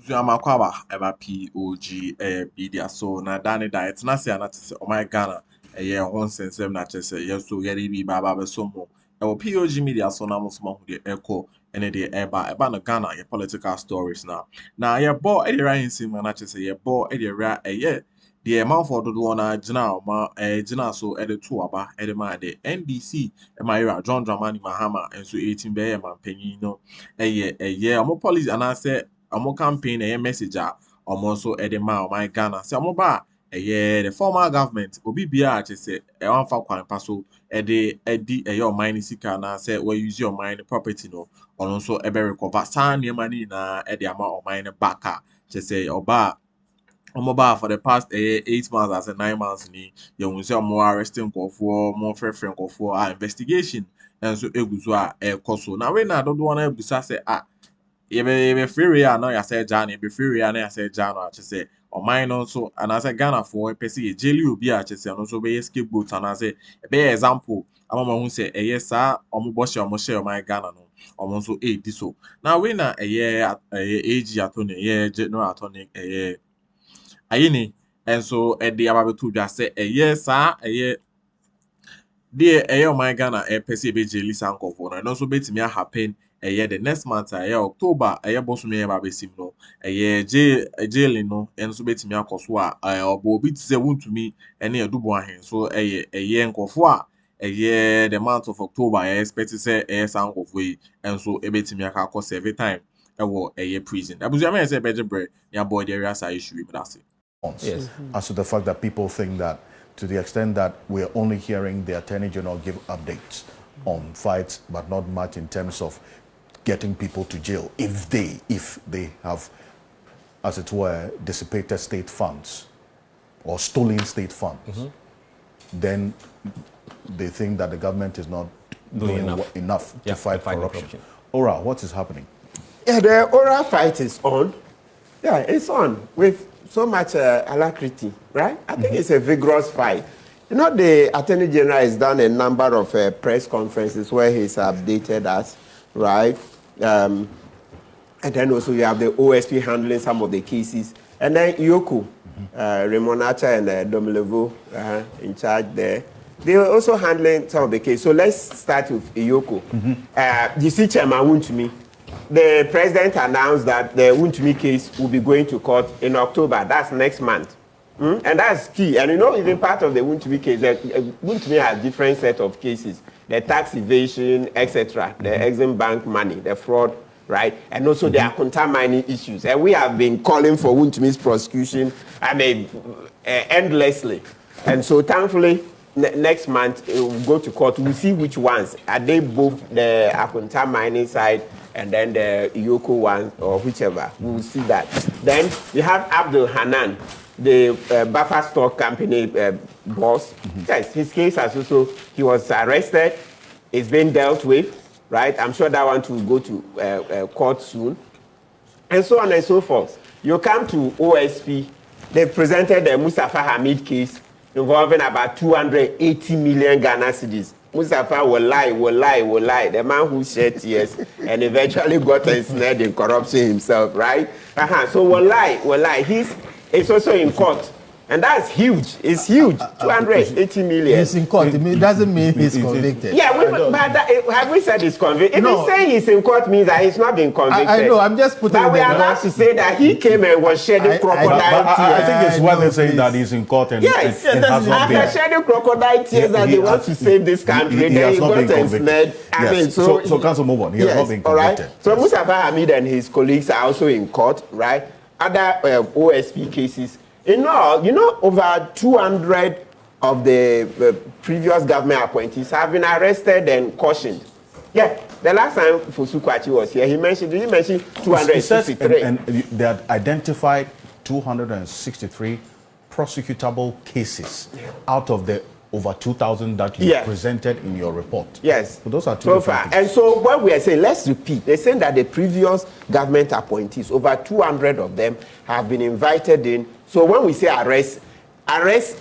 Makwaba eba POG media so na dani diet na say na say oh my Ghana one sense na say yes so yeri bi baba be so mo POG media so na mo so mo de echo ene de eba na Ghana your political stories na ye bo e de right sim na say ye bo e de ra the amount for the one gina so e de two aba e de ma de NDC e ma era John Dramani Mahama and so 18 be man panyin no amo policy and I say amo campaign message so edema my Ghana say amo ba the former government obi bia say wan fa kwan pa so edi mine sika na say we use your mine property no ono so ebe recover san money na ama mine back say oba for the past 8 months as 9 months ni you say more arresting for more friend for investigation and so eguzo koso na we na do one ebusa say be free ya na ya say Ghana be free ya na ya say Ghana a say o mine no so and I say Ghana for person e jeli obi a say no so be scapegoat and I say be example amama hu say yes sir omo share my Ghana no omo so this so now we na AG attorney general attorney Ayine and so the ababetu just say yes sir the my Ghana person be jeli sanko for no so betimi happen the next month October boss me ba besim no jail no and so betimi akoso obo bi tse Wontümi and Addo Boahen so nkofo the month of October expect say sankofo yi and so betimi akakose every time prison abuzu am say beje bre ya boy the area say issue with that. Yes. As to the fact that people think that to the extent that we're only hearing the Attorney General give updates on fights, but not much in terms of getting people to jail if they have, as it were, dissipated state funds or stolen state funds, then they think that the government is not doing enough to fight corruption. Ora, what is happening? Yeah, the Ora fight is on. Yeah, it's on with so much alacrity, right? I think it's a vigorous fight. You know, the Attorney General has done a number of press conferences where he's updated us, right? And then also you have the OSP handling some of the cases. And then Iyoko, Remonacha and Domilevo in charge there. They are also handling some of the cases. So let's start with Iyoko. You see, Chairman Wontümi, the president announced that the Wontümi case will be going to court in October. That's next month. And that's key. And you know, even part of the Wontümi case, Wontümi has different set of cases. The tax evasion, etc., the Exim Bank money, the fraud, right? And also the Akunta mining issues. And we have been calling for Wontümi's prosecution, endlessly. And so thankfully, next month, it will go to court. We'll see which ones. Are they both the Akunta mining side and then the Iyoko one or whichever? We will see that. Then we have Abdul Hanan, the buffer stock company boss. Yes, his case has also, he was arrested. It's been dealt with, right? I'm sure that one will go to court soon. And so on and so forth. You come to OSP, they presented the Mustafa Hamid case involving about 280 million Ghana cedis. Mustafa will lie. The man who shed tears and eventually got ensnared in corruption himself, right? So will lie. He's also in court. And that's huge. It's huge. 280 million. He's in court. It doesn't mean he's convicted. Yeah, have we said he's convicted? If he's saying he's in court means that he's not been convicted. I know, I'm just putting it. But we are allowed to say that he came and was shedding crocodile tears. I think it's worth saying that he's in court and yes, and has not been. After shedding crocodile tears that they want to save this country, then he got ensnared. Yes. So council move on. He has not been convicted. Right? So Mustafa Hamid and his colleagues are also in court, right? Other OSP cases. In all, you know, over 200 of the previous government appointees have been arrested and cautioned. Yeah, the last time Fusukwati was here, did he mention 263? And they had identified 263 prosecutable cases out of the over 2,000 that you presented in your report. Yes. So those are two so far. And so what we are saying, let's repeat. They're saying that the previous government appointees, over 200 of them, have been invited in. So when we say arrest,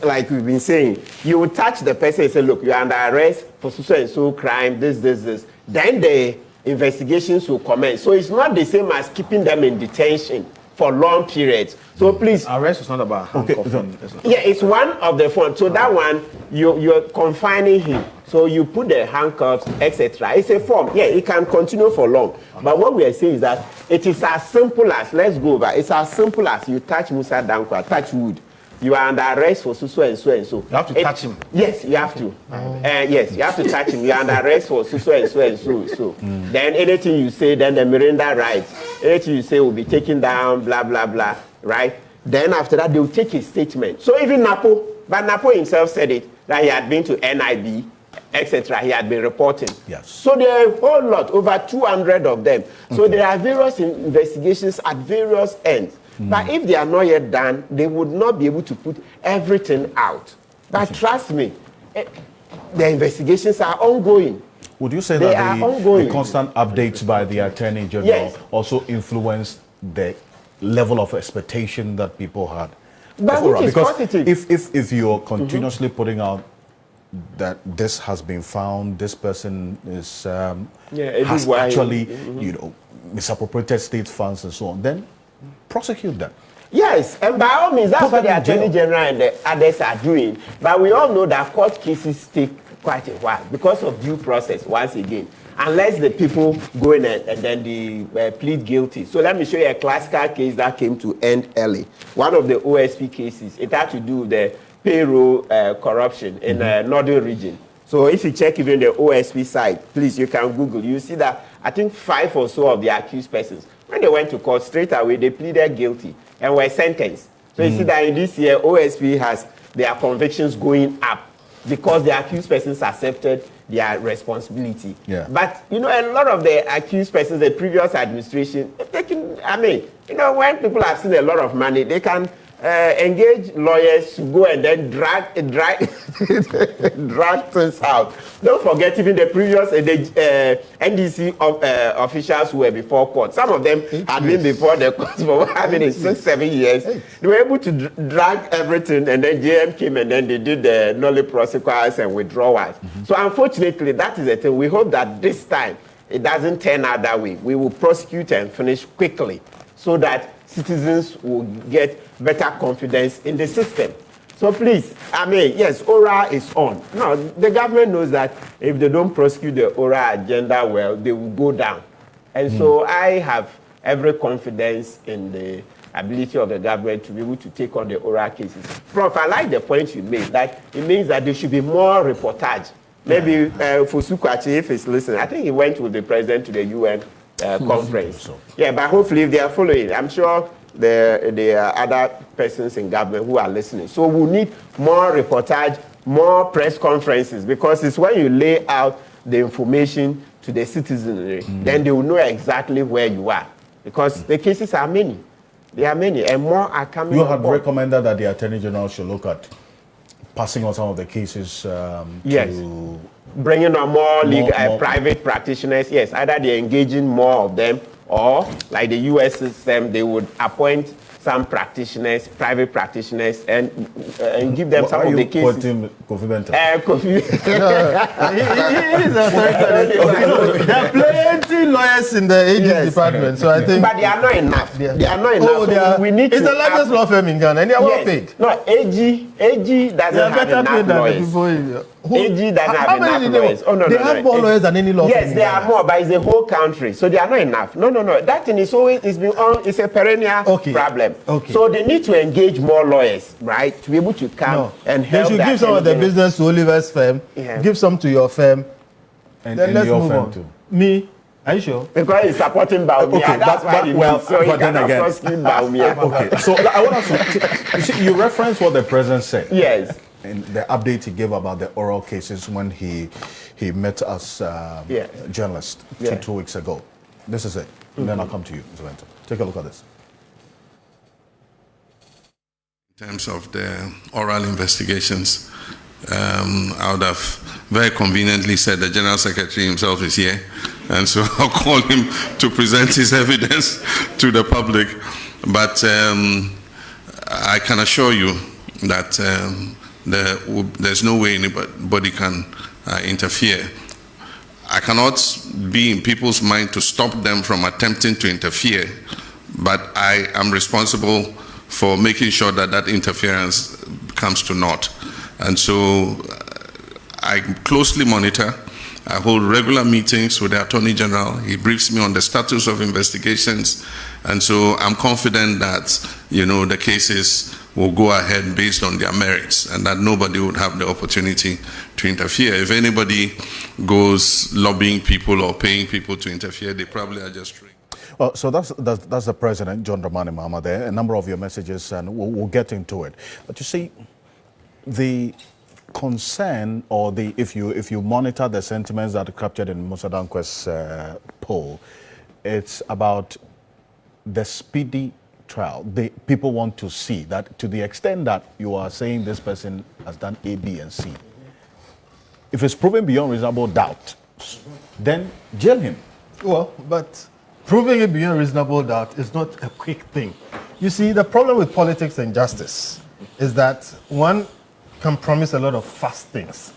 like we've been saying, you will touch the person and say, look, you're under arrest for so and so crime, this. Then the investigations will commence. So it's not the same as keeping them in detention for long periods. So please. Arrest is not about handcuffing. Yeah, it's one of the forms. So that one, you're confining him. So you put the handcuffs, etc. It's a form. Yeah, it can continue for long. But what we are saying is that it is as simple as, let's go over, it's as simple as you touch Musa Dankwa, touch wood. You are under arrest for so and so and so. You have to touch him. Yes, you have to. Yes, you have to touch him. You are under arrest for so and so and so. Then anything you say, then the Miranda rights. Anything you say will be taken down, blah, blah, blah, right? Then after that, they will take his statement. So even Napo, but Napo himself said it, that he had been to NIB, etc. He had been reporting. Yes. So there are a whole lot, over 200 of them. So there are various investigations at various ends. But if they are not yet done, they would not be able to put everything out. But trust me, the investigations are ongoing. Would you say that the constant updates by the Attorney General also influenced the level of expectation that people had? But which is positive. If you're continuously putting out that this has been found, this person is has actually misappropriated state funds and so on, then prosecute them. Yes, and by all means, that's what the Attorney General and the others are doing. But we all know that court cases take quite a while because of due process, once again. Unless the people go in and then they plead guilty. So let me show you a classical case that came to end early. One of the OSP cases, it had to do with the payroll corruption in the northern region. So if you check even the OSP site, please, you can Google. You see that I think 5 or so of the accused persons, when they went to court straight away, they pleaded guilty and were sentenced. So you see that in this year, OSP has their convictions going up because the accused persons accepted their responsibility. Yeah. But, a lot of the accused persons, the previous administration, they can, when people have seen a lot of money, they can engage lawyers to go and then drag things out. Don't forget, even the previous NDC officials who were before court. Some of them had been before the court for having 6-7 years. They were able to drag everything, and then JM came and then they did the nolle prosequas and withdrawals. So unfortunately, that is the thing. We hope that this time it doesn't turn out that way. We will prosecute and finish quickly so that citizens will get better confidence in the system. So please, yes, ORA is on. Now, the government knows that if they don't prosecute the ORA agenda well, they will go down. And so I have every confidence in the ability of the government to be able to take on the ORA cases. Prof, I like the point you made, that it means that there should be more reportage. Maybe Fusukwachi, if he's listening, I think he went with the president to the UN conference. Yeah, but hopefully if they are following, I'm sure there are other persons in government who are listening. So we need more reportage, more press conferences, because it's when you lay out the information to the citizenry, then they will know exactly where you are. Because the cases are many. There are many, and more are coming. You had recommended that the Attorney General should look at passing on some of the cases to bringing on more private practitioners. Yes, either they're engaging more of them, or like the US system, they would appoint some practitioners, private practitioners, and give them some of the cases. There are plenty lawyers in the AG department, so I think. But they are not enough. They are not enough. We need it's the largest law firm in Ghana, and they are well paid. No, AG doesn't have enough lawyers. AG doesn't have enough lawyers. Oh, no, they have more lawyers than any law firm. Yes, there are more, but it's the whole country, so they are not enough. No. That thing is always, it's a perennial problem. Okay. So they need to engage more lawyers, right, to be able to come and help. They should give some of the business to Oliver's firm, give some to your firm, and then let's move on. Too. Me? Are you sure? Because he's supporting Bawumia. Okay, that's why he wants. So he cannot prosecute Bawumia. Okay, so I want to you reference what the president said. Yes. And the update he gave about the oral cases when he met us journalists 2 weeks ago. This is it. And then I'll come to you, Mr. Bento. Take a look at this. In terms of the oral investigations, I would have very conveniently said the General Secretary himself is here, and so I'll call him to present his evidence to the public. But I can assure you that there's no way anybody can interfere. I cannot be in people's mind to stop them from attempting to interfere, but I am responsible for making sure that that interference comes to naught. And so I closely monitor. I hold regular meetings with the Attorney General. He briefs me on the status of investigations. And so I'm confident that, the cases will go ahead based on their merits and that nobody would have the opportunity to interfere. If anybody goes lobbying people or paying people to interfere, they probably are just tricked. Well, so that's the President, John Dramani Mahama there. A number of your messages, and we'll get into it. But you see, the concern, or if you monitor the sentiments that are captured in Musa Danquest's poll, it's about the speedy trial. People want to see that, to the extent that you are saying this person has done A, B, and C. If it's proven beyond reasonable doubt, then jail him. Well, but proving it beyond reasonable doubt is not a quick thing. You see, the problem with politics and justice is that one can promise a lot of fast things,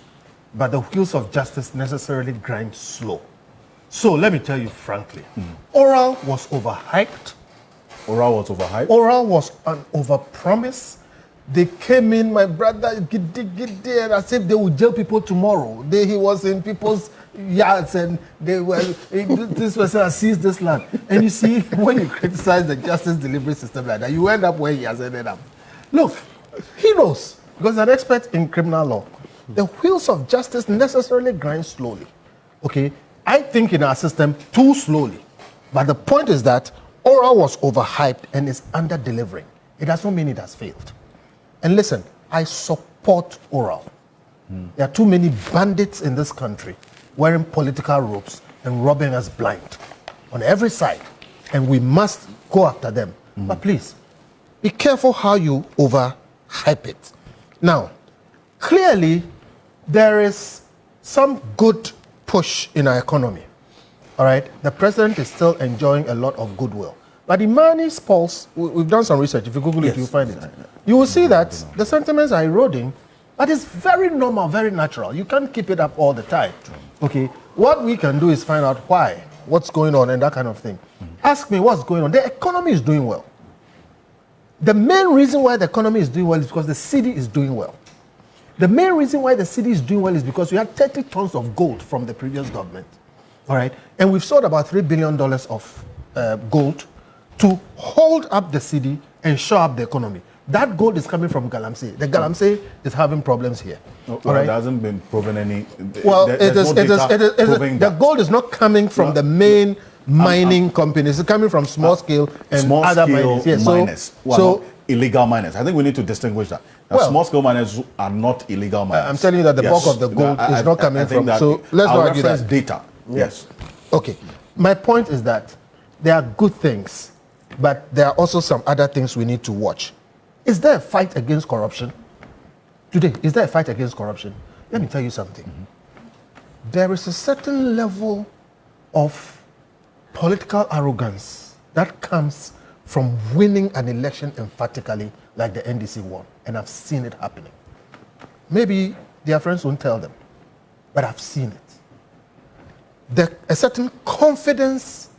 but the wheels of justice necessarily grind slow. So let me tell you frankly, Oral was overhyped. Oral was overhyped? Oral was an overpromise. They came in, my brother, get there, as if they would jail people tomorrow. He was in people's yards and they were, this person has seized this land. And you see, when you criticize the justice delivery system like that, you end up where he has ended up. Look, he knows, because an expert in criminal law, the wheels of justice necessarily grind slowly. Okay? I think in our system, too slowly. But the point is that Oral was overhyped and is under-delivering. It does not mean it has failed. And listen, I support Oral. There are too many bandits in this country wearing political robes and robbing us blind on every side. And we must go after them. But please, be careful how you overhype it. Now, clearly, there is some good push in our economy. All right? The president is still enjoying a lot of goodwill. But Imani's polls, we've done some research. If you Google it, you'll find it. You will see that the sentiments are eroding, but it's very normal, very natural. You can't keep it up all the time. Okay? What we can do is find out why, what's going on, and that kind of thing. Ask me what's going on. The economy is doing well. The main reason why the economy is doing well is because the city is doing well. The main reason why the city is doing well is because we had 30 tons of gold from the previous government. All right? And we've sold about $3 billion of gold to hold up the city and shore up the economy. That gold is coming from Galamsey. The Galamsey is having problems here. All right? There hasn't been proven any. Well, the gold is not coming from the main mining companies. It's coming from small scale and other miners. Yes, so illegal miners. I think we need to distinguish that. Well, small scale miners are not illegal miners. I'm telling you that the bulk of the gold is not coming from. So let's not argue that. Data. Yes. Okay. My point is that there are good things, but there are also some other things we need to watch. Is there a fight against corruption? Today, is there a fight against corruption? Let me tell you something. There is a certain level of political arrogance that comes from winning an election emphatically like the NDC won. And I've seen it happening. Maybe their friends won't tell them, but I've seen it. A certain confidence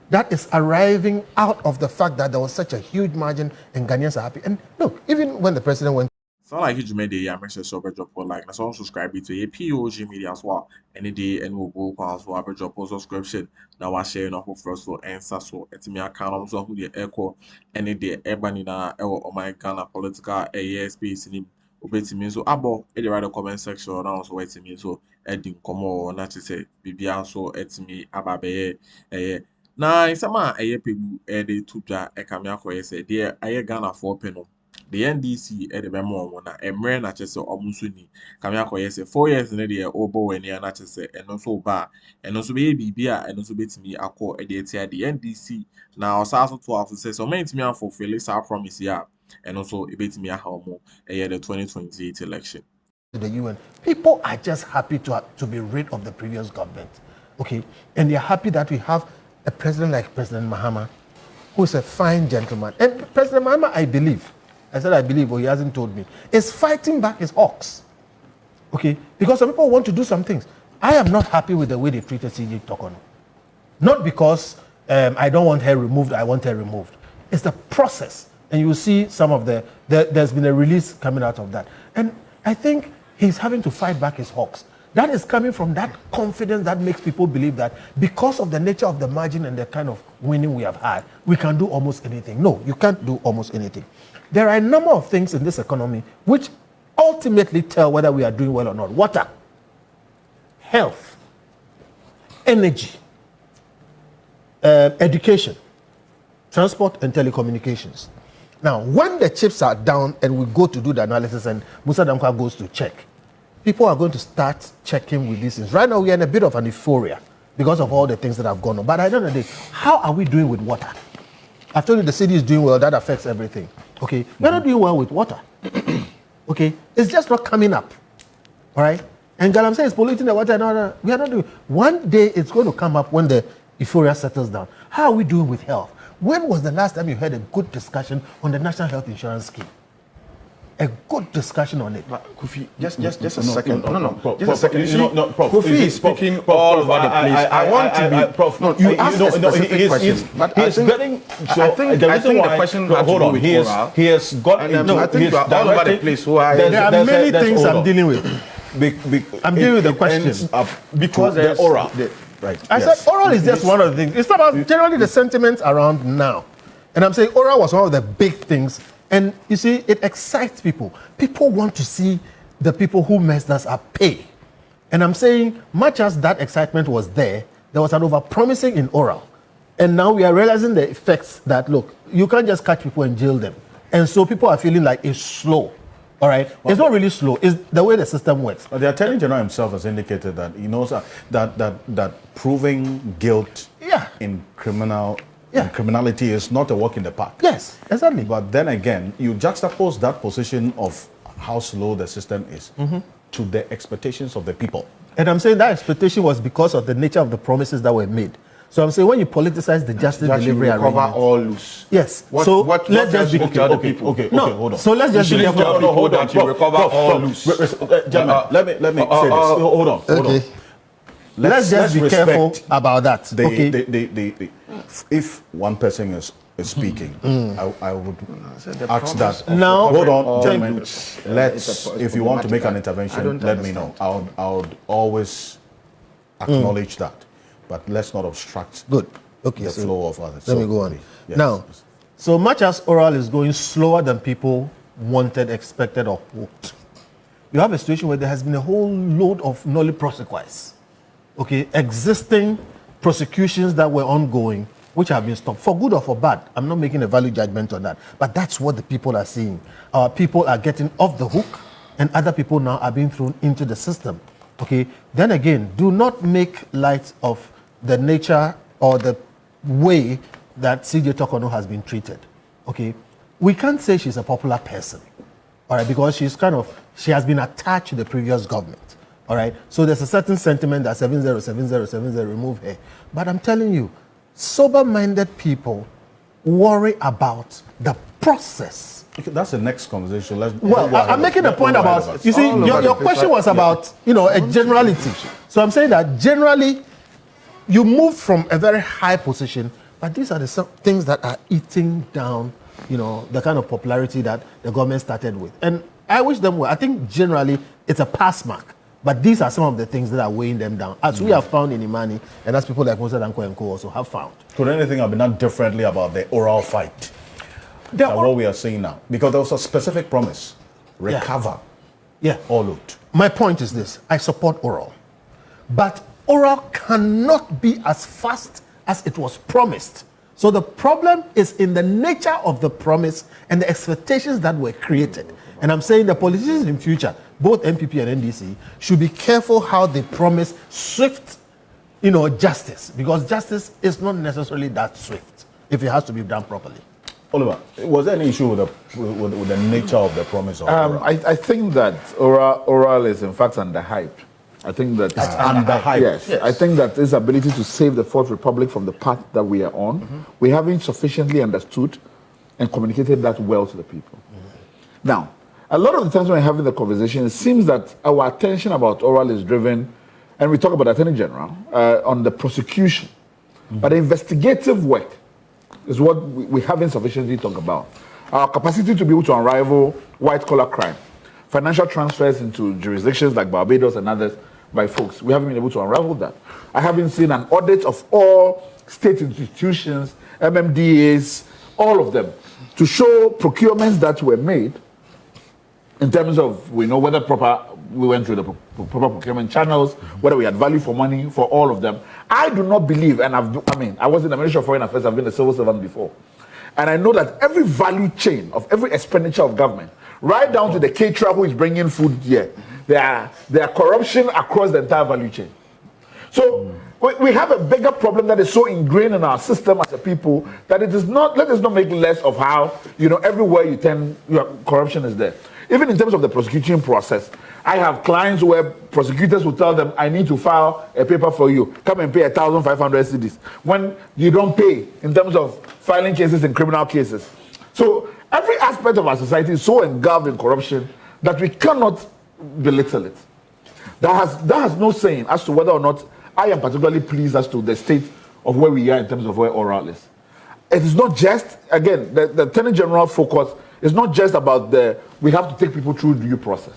that is arriving out of the fact that there was such a huge margin and Ghanaians are happy. And look, even when the president went. So like Judgémént, I'm sure so drop like na so subscribe to a POG Media as well. Any day and we'll go as well drop subscription. Now I share enough first so answer so it's me account so who the echo any day everybody na oh my Ghana political space in obetimi so abo e dey write the comment section now so wetimi so edin komo na to say bibia so etimi ababe na insama pegu dey tudwa e kam yakoye say dey aye Ghana for peno the NDC the memo na emre na chese omuso ni kam yakoye say 4 years na dey obo weni na chese eno so ba eno so be bibia eno so betimi akọ e dey tia the NDC na osaso to have say so mentimi an fulfill our promise ya and also a bit me the 2028 election. The UN, people are just happy to be rid of the previous government, okay? And they're happy that we have a president like President Mahama, who is a fine gentleman. And President Mahama, I said I believe, but he hasn't told me, is fighting back his hawks, okay? Because some people want to do some things. I am not happy with the way they treated CJ Tokono. Not because I don't want her removed, I want her removed. It's the process. And you see some of there's been a release coming out of that. And I think he's having to fight back his hawks. That is coming from that confidence that makes people believe that because of the nature of the margin and the kind of winning we have had, we can do almost anything. No, you can't do almost anything. There are a number of things in this economy which ultimately tell whether we are doing well or not. Water, health, energy, education, transport and telecommunications. Now, when the chips are down and we go to do the analysis and Musa Damkwa goes to check, people are going to start checking with these things. Right now, we are in a bit of an euphoria because of all the things that have gone on. But at the end of the day, how are we doing with water? I've told you the city is doing well. That affects everything. Okay? We're not doing well with water. Okay? It's just not coming up. All right? And Galamsey is polluting the water. No, we are not doing. One day, it's going to come up when the euphoria settles down. How are we doing with health? When was the last time you had a good discussion on the National Health Insurance Scheme? A good discussion on it. Kofi, just a second. No. Just a second. Prof, Kofi is speaking all over the place. I want to be... Prof, no, you asked a specific question. But he's getting... So I think the question has to do with oral. He has got... I think all over the place. There are many things I'm dealing with. I'm dealing with the question. Because there's oral. Right. I said oral is just one of the things. It's about generally the sentiments around now. And I'm saying oral was one of the big things. And you see, it excites people. People want to see the people who messed us up pay. And I'm saying, much as that excitement was there was an over-promising in oral. And now we are realizing the effects that, look, you can't just catch people and jail them. And so people are feeling like it's slow. All right? Well, it's not really slow. It's the way the system works. The Attorney General himself has indicated that he knows that proving guilt in criminality is not a walk in the park. Yes, exactly. But then again, you juxtapose that position of how slow the system is to the expectations of the people. And I'm saying that expectation was because of the nature of the promises that were made. So I'm saying when you politicize the justice delivery arrangement, all loose. Yes. Let's just be careful. Okay, hold on. So let's just be careful. No, hold on. Recover all loose. Gentlemen, let me say this. Hold on. Okay. Let's just be careful about that. If one person is speaking, I would ask that. Now, hold on, gentlemen. If you want to make an intervention, let me know. I would always acknowledge that. But let's not obstruct the flow of others. Let me go on. Yes. Now, so much as oral is going slower than people wanted, expected, or hoped, you have a situation where there has been a whole load of nolli prosequis, existing prosecutions that were ongoing, which have been stopped, for good or for bad. I'm not making a value judgment on that, but that's what the people are seeing. Our people are getting off the hook, and other people now are being thrown into the system. Then again, do not make light of the nature or the way that CJ Tokono has been treated. We can't say she's a popular person, all right, because she has been attached to the previous government, all right. So there's a certain sentiment that 707070 remove her. But I'm telling you, sober-minded people worry about the process. That's the next conversation. I'm making a point about, you see, your question was about, a generality. So I'm saying that generally, you move from a very high position, but these are the things that are eating down, the kind of popularity that the government started with. And I wish them well. I think generally it's a pass mark, but these are some of the things that are weighing them down, as we have found in Imani, and as people like Musa Danko and Co also have found. Could anything have been done differently about the oral fight? What we are seeing now, because there was a specific promise: recover all loot. My point is this: I support oral, but oral cannot be as fast as it was promised. So the problem is in the nature of the promise and the expectations that were created. And I'm saying the politicians in future, both MPP and NDC, should be careful how they promise swift, justice, because justice is not necessarily that swift if it has to be done properly. Oliver, was there any issue with the nature of the promise of oral? I think that oral is in fact under hype. I think that under hype. Yes. I think that this ability to save the Fourth Republic from the path that we are on, we haven't sufficiently understood and communicated that well to the people. Now, a lot of the times when we're having the conversation, it seems that our attention about oral is driven, and we talk about Attorney General, on the prosecution. But the investigative work is what we haven't sufficiently talked about. Our capacity to be able to unravel white-collar crime, financial transfers into jurisdictions like Barbados and others by folks. We haven't been able to unravel that. I haven't seen an audit of all state institutions, MMDAs, all of them, to show procurements that were made in terms of, we know whether we went through the proper procurement channels, whether we had value for money for all of them. I do not believe, and I was in the Ministry of Foreign Affairs, I've been a civil servant before. And I know that every value chain of every expenditure of government, right down to the caterer who is bringing food here, there are corruption across the entire value chain. So we have a bigger problem that is so ingrained in our system as a people that it is not, let us not make less of how, everywhere you turn, corruption is there. Even in terms of the prosecution process, I have clients where prosecutors will tell them, I need to file a paper for you. Come and pay 1,500 cedis. When you don't pay in terms of filing cases and criminal cases. So every aspect of our society is so engulfed in corruption that we cannot belittle it. That has no saying as to whether or not I am particularly pleased as to the state of where we are in terms of where oral is. It is not just, again, the Attorney General focus is not just about we have to take people through due process.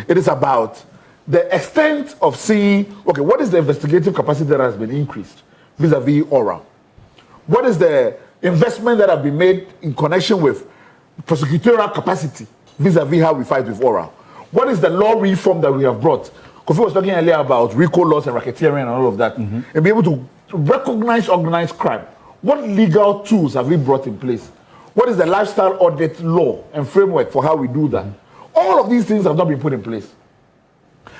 It is about the extent of seeing, okay, what is the investigative capacity that has been increased vis-a-vis oral? What is the investment that have been made in connection with prosecutorial capacity vis-a-vis how we fight with oral? What is the law reform that we have brought? Kofi was talking earlier about RICO laws and racketeering and all of that, and be able to recognize organized crime. What legal tools have we brought in place? What is the lifestyle audit law and framework for how we do that? All of these things have not been put in place.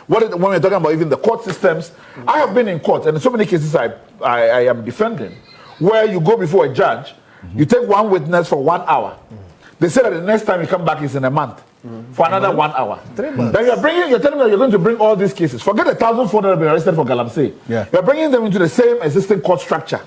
When we're talking about even the court systems, I have been in court, and in so many cases I am defending, where you go before a judge, you take one witness for 1 hour. They say that the next time you come back is in a month for another 1 hour. 3 months. Then you're telling me that you're going to bring all these cases. Forget the 1,400 that have been arrested for Galamsey. Yeah. You're bringing them into the same existing court structure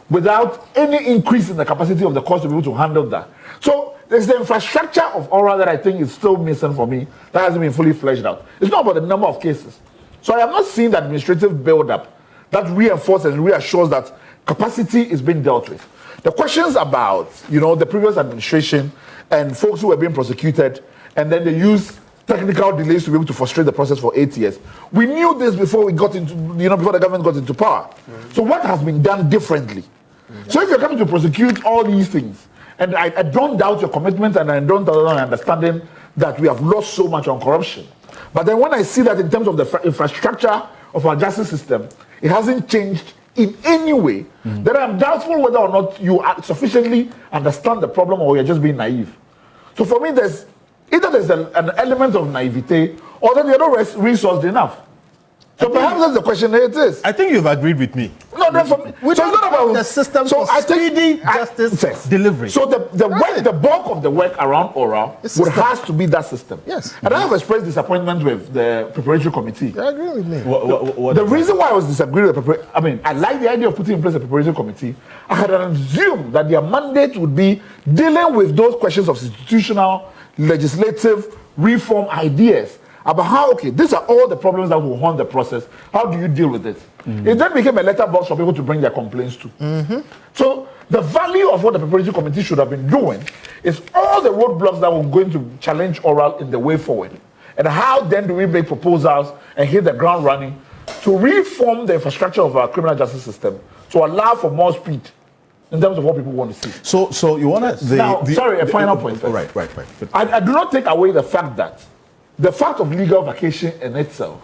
without any increase in the capacity of the court to be able to handle that. So there's the infrastructure of oral that I think is still missing for me, that hasn't been fully fleshed out. It's not about the number of cases. So I have not seen the administrative build-up that reinforces and reassures that capacity is being dealt with. The questions about, the previous administration and folks who were being prosecuted, and then they use technical delays to be able to frustrate the process for 8 years. We knew this before we got into, before the government got into power. So what has been done differently? So if you're coming to prosecute all these things, and I don't doubt your commitment, and I don't doubt your understanding that we have lost so much on corruption. But then when I see that in terms of the infrastructure of our justice system, it hasn't changed in any way, then I'm doubtful whether or not you sufficiently understand the problem or you're just being naive. So for me, there's an element of naivete, or that you're not resourced enough. So perhaps that's the question. It is. I think you've agreed with me. No, that's for me. We don't have the system for speedy justice delivery. So the bulk of the work around oral has to be that system. Yes. And I have expressed disappointment with the preparatory committee. You agree with me. The reason why I was disagreeing with I like the idea of putting in place a preparatory committee. I had assumed that their mandate would be dealing with those questions of institutional, legislative reform ideas about how, these are all the problems that will haunt the process. How do you deal with it? It then became a letterbox for people to bring their complaints to. So the value of what the preparatory committee should have been doing is all the roadblocks that were going to challenge oral in the way forward. And how then do we make proposals and hit the ground running to reform the infrastructure of our criminal justice system to allow for more speed in terms of what people want to see. So you want to... a final point first. Right. I do not take away the fact that the fact of legal vacation in itself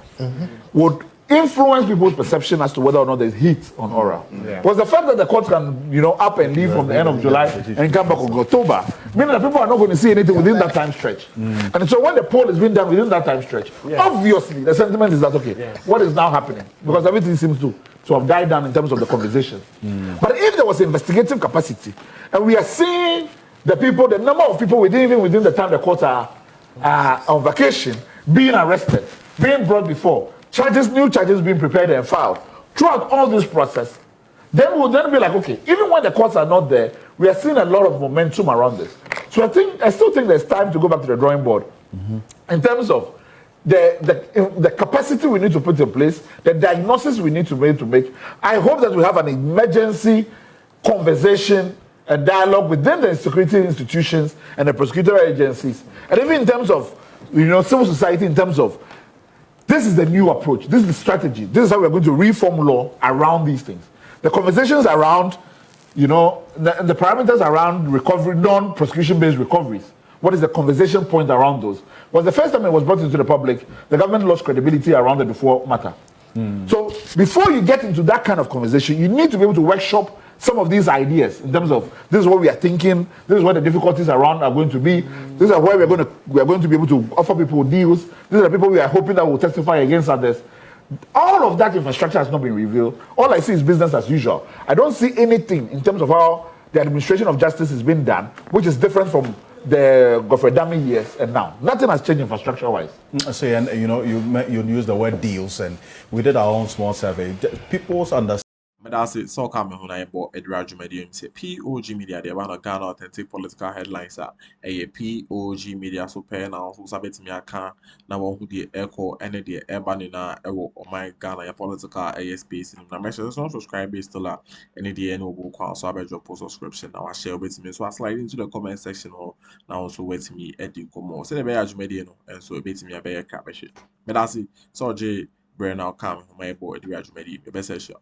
would influence people's perception as to whether or not there's heat on oral. Because the fact that the court can, up and leave from the end of July and come back in October, meaning that people are not going to see anything within that time stretch. And so when the poll is being done within that time stretch, obviously the sentiment is that, what is now happening? Because everything seems to have died down in terms of the conversation. But if there was investigative capacity, and we are seeing the number of people within the time the courts are on vacation, being arrested, being brought before, new charges being prepared and filed, throughout all this process, then we'll then be like, even when the courts are not there, we are seeing a lot of momentum around this. So I still think there's time to go back to the drawing board in terms of the capacity we need to put in place, the diagnosis we need to make. I hope that we have an emergency conversation a dialogue within the security institutions and the prosecutorial agencies, and even in terms of, civil society, in terms of, this is the new approach, this is the strategy, this is how we're going to reform law around these things. The conversations around, the parameters around recovery, non-prosecution-based recoveries. What is the conversation point around those? Was the first time it was brought into the public, the government lost credibility around the before matter. So before you get into that kind of conversation, you need to be able to workshop some of these ideas in terms of this is what we are thinking, this is what the difficulties around are going to be, this is where we are going to be able to offer people deals, these are the people we are hoping that will testify against others. All of that infrastructure has not been revealed. All I see is business as usual. I don't see anything in terms of how the administration of justice is being done, which is different from the Godfrey Dami years and now. Nothing has changed infrastructure-wise. So, and you use the word deals, and we did our own small survey. People's understanding. That's it. So come on, I bought Judgémént. Say POG Media. They want to Ghana authentic political headlines. A POG Media. So pay now. So sabet me aka na wo hu the echo any the urban na ewo my Ghana ya political space. Na make sure so subscribe based to any the no go kwa. So abeg drop subscription. Now I share with me. So I slide into the comment section. Now also wait me edit come. So the be Judgémént no. And so bet me abeg crap shit. But that's it. So J. Brain now come. My boy Judgémént. Best shot.